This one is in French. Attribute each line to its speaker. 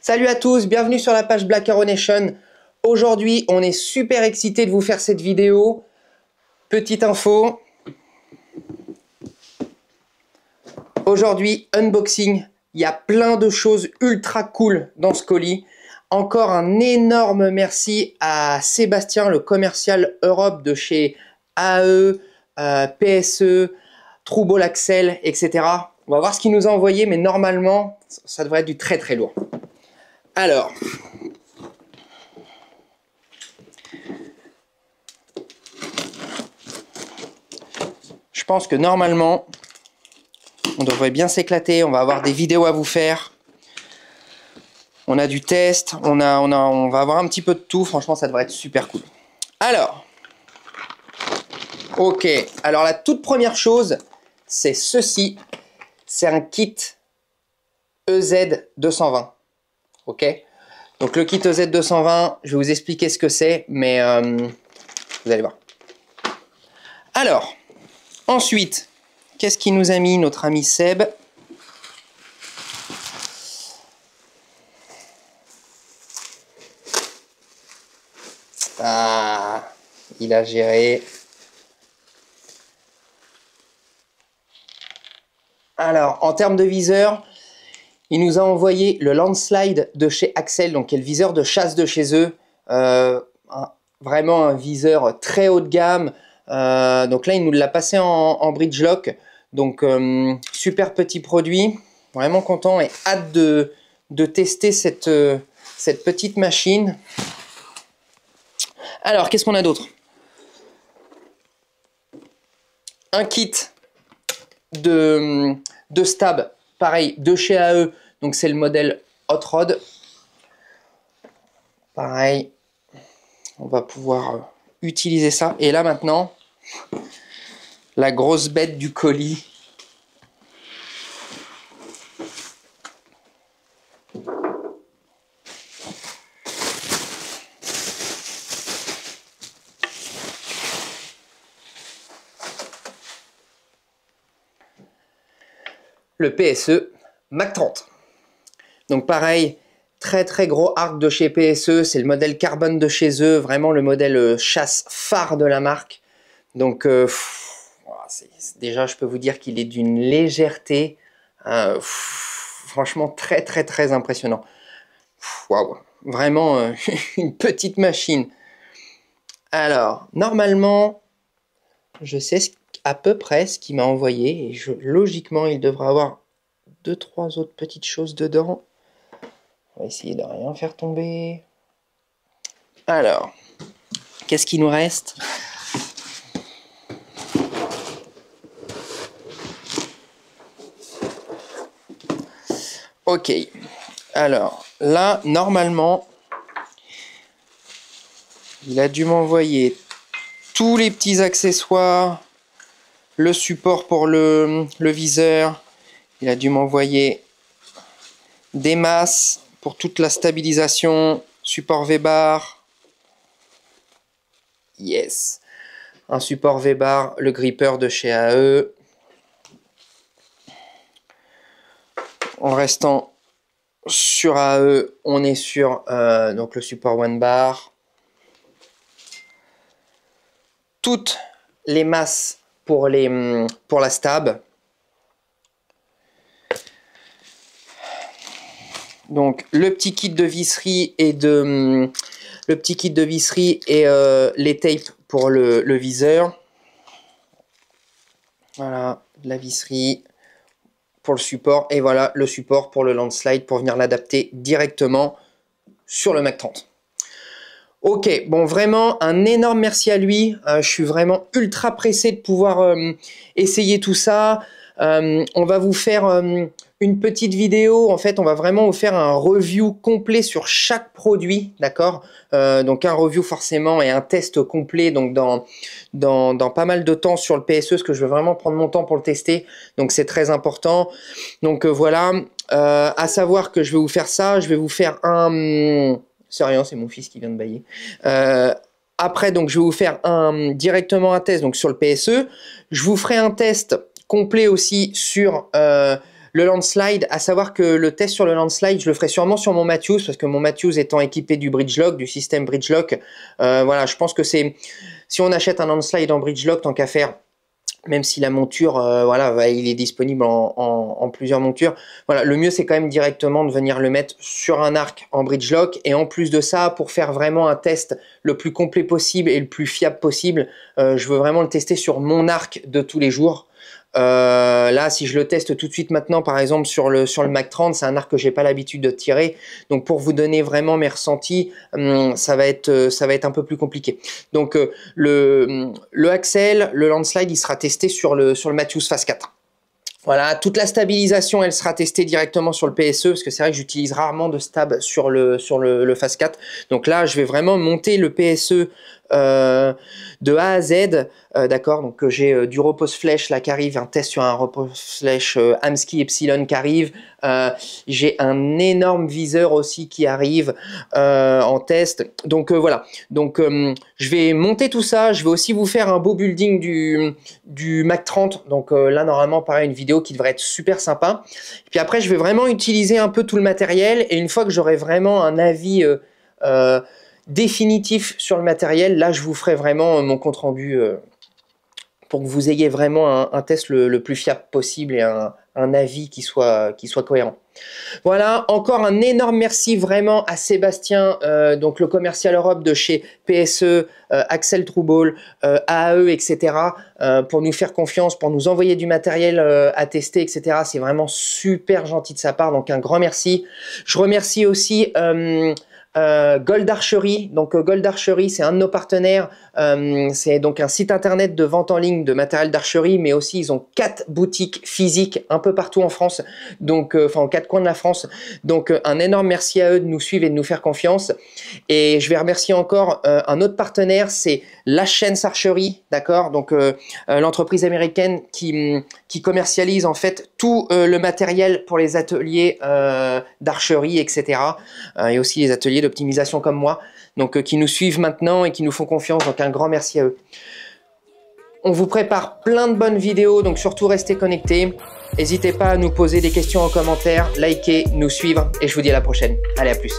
Speaker 1: Salut à tous, bienvenue sur la page Black Arrow Nation. Aujourd'hui, on est super excités de vous faire cette vidéo. Petite info. Aujourd'hui, unboxing. Il y a plein de choses ultra cool dans ce colis. Encore un énorme merci à Sébastien, le commercial Europe de chez AE, PSE, Trouble Axel, etc. On va voir ce qu'il nous a envoyé, mais normalement, ça devrait être du très très lourd. Alors, je pense que normalement, on devrait bien s'éclater. On va avoir des vidéos à vous faire. On a du test. On va avoir un petit peu de tout. Franchement, ça devrait être super cool. Alors, ok. Alors, la toute première chose, c'est ceci. C'est un kit EZ220. Ok. Donc, le kit EZ220, je vais vous expliquer ce que c'est, mais vous allez voir. Alors, ensuite, qu'est-ce qu'il nous a mis, notre ami Seb? Ah, il a géré. Alors, en termes de viseur, il nous a envoyé le Landslide de chez Axel, donc qui est le viseur de chasse de chez eux. Vraiment un viseur très haut de gamme. Donc là, il nous l'a passé en bridge lock. Donc, super petit produit. Vraiment content et hâte de tester cette petite machine. Alors, qu'est-ce qu'on a d'autre? Un kit de stab, pareil, de chez AE. Donc, c'est le modèle Hot Rod. Pareil, on va pouvoir utiliser ça. Et là, maintenant, la grosse bête du colis. Le PSE Mac 30. Donc pareil, très très gros arc de chez PSE, c'est le modèle carbone de chez eux, vraiment le modèle chasse phare de la marque. Donc déjà je peux vous dire qu'il est d'une légèreté, franchement très très très impressionnant. Waouh, vraiment une petite machine. Alors normalement, je sais à peu près ce qu'il m'a envoyé et logiquement il devrait avoir 2-3 autres petites choses dedans. On va essayer de rien faire tomber. Alors, qu'est-ce qu'il nous reste? Ok, alors là normalement il a dû m'envoyer tous les petits accessoires, le support pour le viseur. Il a dû m'envoyer des masses pour toute la stabilisation, support V-bar. Yes. Un support V-bar, le gripper de chez AE. En restant sur AE, on est sur donc le support One Bar. Toutes les masses pour la stab. Donc le petit kit de visserie et les tapes pour le viseur. Voilà, la visserie pour le support et voilà le support pour le Landslide pour venir l'adapter directement sur le Mac 30. Ok, bon vraiment un énorme merci à lui. Je suis vraiment ultra pressé de pouvoir essayer tout ça. On va vous faire une petite vidéo. En fait, on va vraiment vous faire un review complet sur chaque produit, d'accord? Donc un review forcément et un test complet donc dans pas mal de temps sur le PSE, parce que je veux vraiment prendre mon temps pour le tester. Donc c'est très important. Donc voilà, à savoir que je vais vous faire ça. Je vais vous faire un... C'est rien, c'est mon fils qui vient de bailler. Après, donc, je vais vous faire directement un test donc, sur le PSE. Je vous ferai un test complet aussi sur le landslide, à savoir que le test sur le landslide, je le ferai sûrement sur mon Matthews, parce que mon Matthews étant équipé du Bridgelock, du système Bridgelock, voilà, je pense que c'est, si on achète un landslide en Bridgelock, tant qu'à faire, même si la monture, voilà, il est disponible en plusieurs montures. Voilà, le mieux c'est quand même directement de venir le mettre sur un arc en Bridgelock. Et en plus de ça, pour faire vraiment un test le plus complet possible et le plus fiable possible, je veux vraiment le tester sur mon arc de tous les jours. Là, si je le teste tout de suite maintenant, par exemple sur le Mac 30, c'est un arc que j'ai pas l'habitude de tirer. Donc pour vous donner vraiment mes ressentis, ça va être un peu plus compliqué. Donc le Axel, le landslide, il sera testé sur le Matthews Phase 4. Voilà, toute la stabilisation, elle sera testée directement sur le PSE, parce que c'est vrai que j'utilise rarement de stab sur le Phase 4. Donc là, je vais vraiment monter le PSE de A à Z, d'accord. Donc j'ai du repose flèche là qui arrive, un test sur un repose flèche Amsky Epsilon qui arrive. J'ai un énorme viseur aussi qui arrive en test. Donc voilà. Donc je vais monter tout ça. Je vais aussi vous faire un beau building du Mac 30. Donc là normalement pareil, une vidéo qui devrait être super sympa. Et puis après je vais vraiment utiliser un peu tout le matériel, et une fois que j'aurai vraiment un avis définitif sur le matériel, là je vous ferai vraiment mon compte rendu pour que vous ayez vraiment un test le plus fiable possible et un avis qui soit cohérent. Voilà, encore un énorme merci vraiment à Sébastien, donc le commercial Europe de chez PSE, Axel Trouble, AAE, etc. Pour nous faire confiance, pour nous envoyer du matériel à tester, etc. C'est vraiment super gentil de sa part, donc un grand merci. Je remercie aussi Gold Archery. Donc Gold Archery, c'est un de nos partenaires. C'est donc un site internet de vente en ligne de matériel d'archerie, mais aussi ils ont 4 boutiques physiques un peu partout en France, donc enfin aux 4 coins de la France. Donc un énorme merci à eux de nous suivre et de nous faire confiance. Et je vais remercier encore un autre partenaire, c'est La Chance Archery, d'accord. Donc l'entreprise américaine qui commercialise en fait tout le matériel pour les ateliers d'archerie, etc. Et aussi les ateliers d'optimisation comme moi, donc qui nous suivent maintenant et qui nous font confiance, donc un grand merci à eux. On vous prépare plein de bonnes vidéos, donc surtout restez connectés. N'hésitez pas à nous poser des questions en commentaire, liker, nous suivre, et je vous dis à la prochaine. Allez, à plus.